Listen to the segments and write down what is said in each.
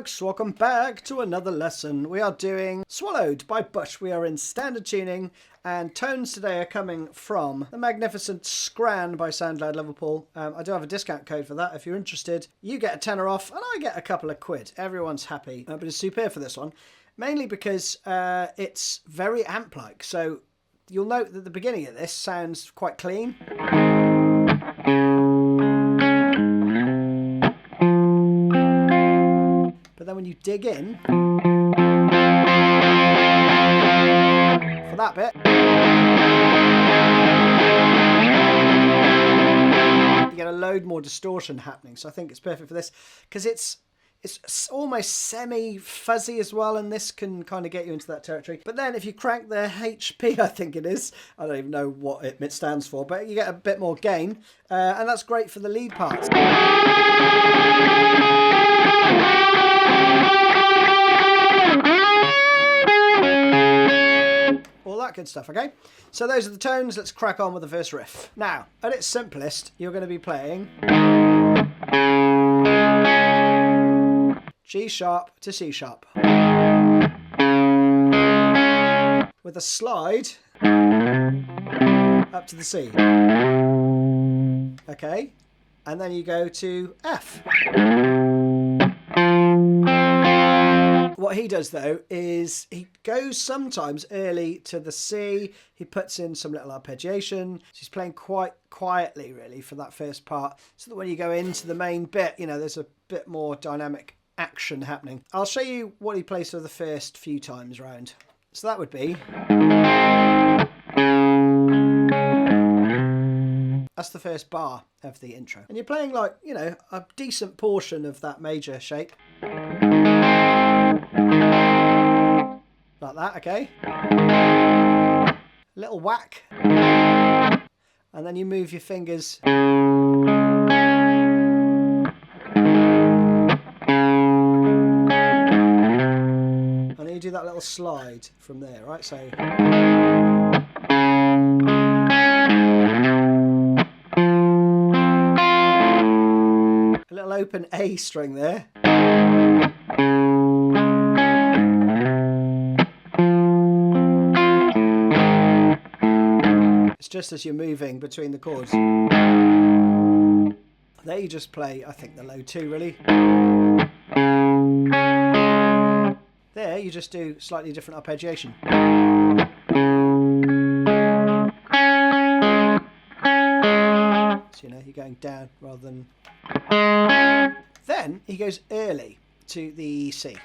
folks, welcome back to another lesson. We are doing Swallowed by Bush. We are in standard tuning, and tones today are coming from the magnificent Scran by Soundcloud Liverpool. I do have a discount code for that. If you're interested, you get a tenner off and I get a couple of quid. Everyone's happy. But it's superb for this one, mainly because it's very amp-like. So you'll note that the beginning of this sounds quite clean. But then when you dig in for that bit, you get a load more distortion happening. So I think it's perfect for this because it's almost semi-fuzzy as well, and this can kind of get you into that territory. But then if you crank the HP, I think it is, I don't even know what it stands for, but you get a bit more gain, and that's great for the lead parts. All that good stuff, okay? So those are the tones. Let's crack on with the first riff. Now, at its simplest, you're going to be playing G sharp to C sharp with a slide up to the C. Okay, and then you go to F. What he does though is he goes sometimes early to the C. He puts in some little arpeggiation. So he's playing quite quietly really for that first part, so that when you go into the main bit, you know, there's a bit more dynamic action happening. I'll show you what he plays for the first few times round. So that would be, that's the first bar of the intro. And you're playing like, you know, a decent portion of that major shape. Like that, okay? A little whack. And then you move your fingers you do that little slide from there, right? So a little open A string there. It's just as you're moving between the chords. There you just play, I think, the low 2 really. There, you just do slightly different arpeggiation. So, you know, you're going down rather than... Then, he goes early to the C.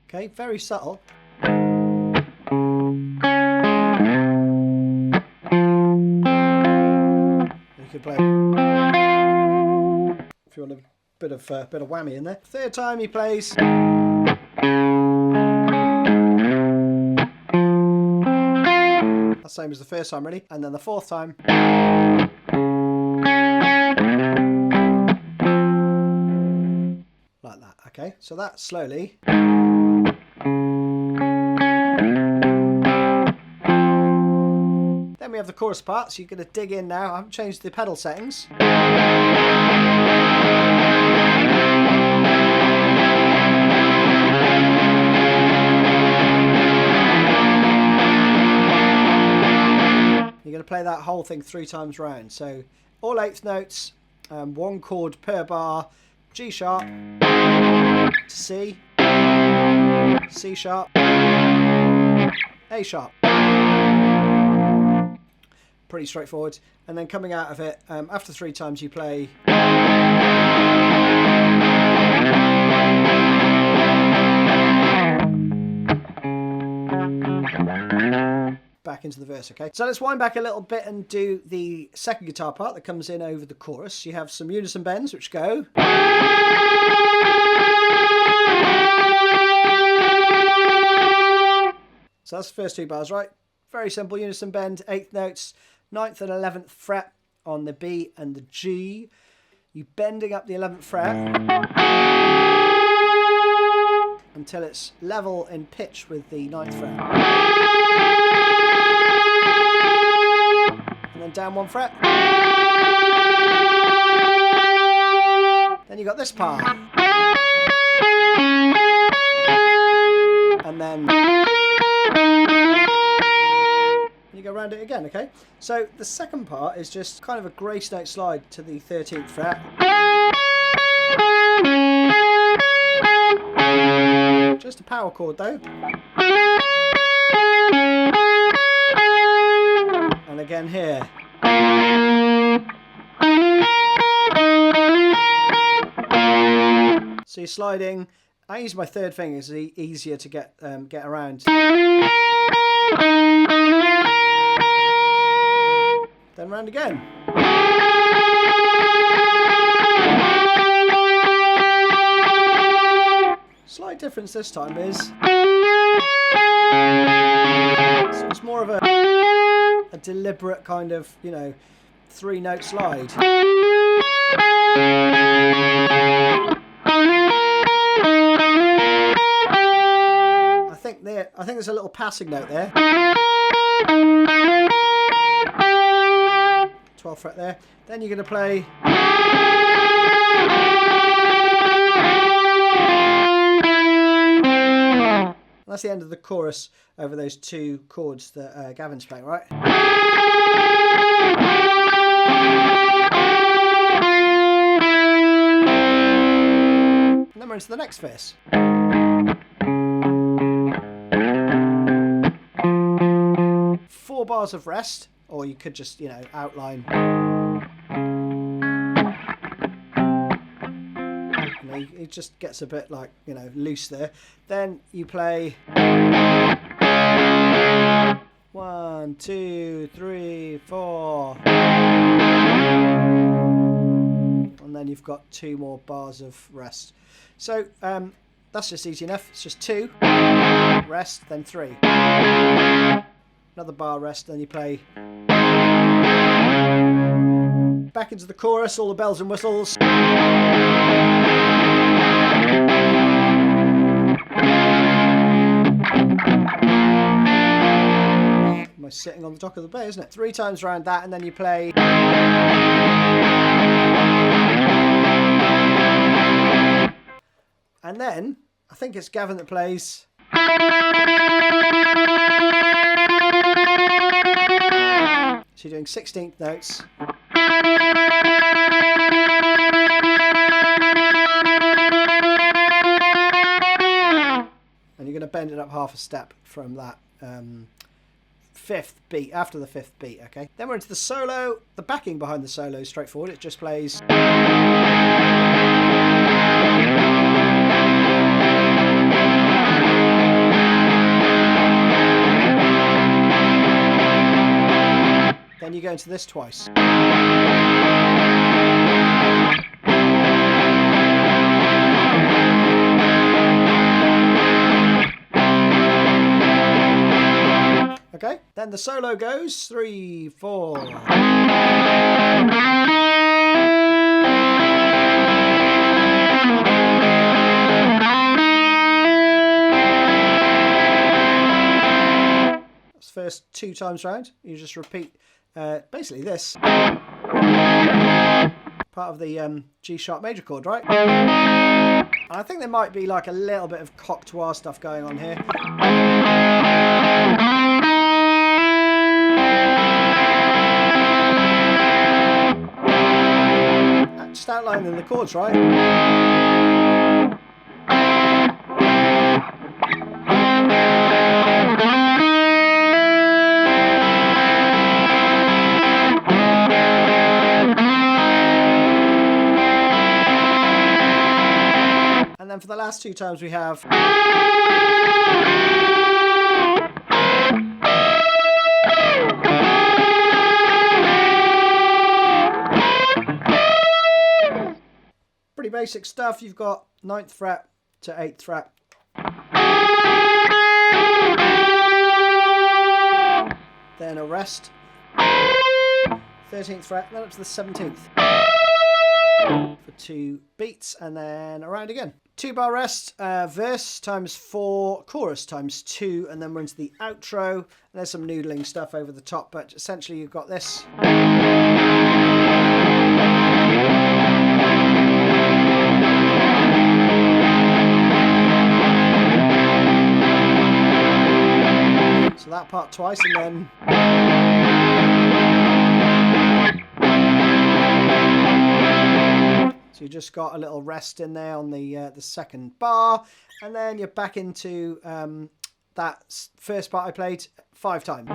Okay, very subtle. You could play... If you want to... Bit of whammy in there. Third time he plays. That's same as the first time really. And then the fourth time. Like that, okay? So that slowly. Then we have the chorus part, so you're going to dig in now. I haven't changed the pedal settings. You're going to play that whole thing 3 times round. So all 8th notes, 1 chord per bar, G sharp to C, C sharp, A sharp. Pretty straightforward. And then coming out of it, after 3 times you play back into the verse, okay? So let's wind back a little bit and do the second guitar part that comes in over the chorus. You have some unison bends which go. So that's the first 2 bars, right? Very simple unison bend, 8th notes, 9th and 11th fret on the B and the G. You bending up the 11th fret until it's level in pitch with the 9th fret. And then down 1 fret. Then you got this part. And then you go around it again, okay? So the second part is just kind of a grace note slide to the 13th fret. Just a power chord though. And again here. So you're sliding. I use my third finger, it's easier to get around. Then round again. Slight difference this time is, so it's more of a deliberate kind of, you know, 3-note slide. I think there's a little passing note there. 12th fret there. Then you're going to play. That's the end of the chorus over those 2 chords that Gavin's playing, right? And then we're into the next verse. 4 bars of rest, or you could just, you know, outline. You know, it just gets a bit like, you know, loose there. Then you play 1, 2, 3, 4, and then you've got 2 more bars of rest. So that's just easy enough. It's just 2 rest, then 3. Another bar rest, then you play back into the chorus, all the bells and whistles. Am I sitting on the dock of the bay, isn't it? 3 times around that, and then you play. And then, I think it's Gavin that plays. So you're doing 16th notes. And you're going to bend it up half a step from that 5th beat, after the 5th beat, okay? Then we're into the solo. The backing behind the solo is straightforward. It just plays. Then you go into this twice. Okay, then the solo goes 3, 4. That's the first 2 times round. You just repeat basically this. Part of the G sharp major chord, right? And I think there might be like a little bit of cocteau stuff going on here. Just outlining the chords, right? And then for the last 2 times we have. Pretty basic stuff. You've got 9th fret to 8th fret. Then a rest. 13th fret, then up to the 17th. For 2 beats, and then around again. 2-bar rest, verse times 4, chorus times 2, and then we're into the outro. And there's some noodling stuff over the top, but essentially you've got this. twice and then... So you just got a little rest in there on the second bar, and then you're back into that first part I played 5 times.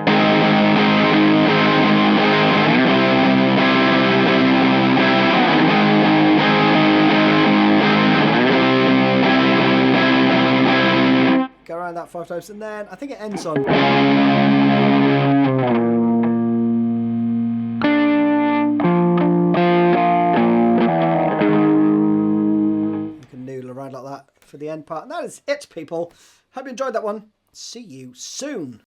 Go around that 5 times, and then I think it ends on... around like that for the end part. And that is it, people. Hope you enjoyed that one. See you soon.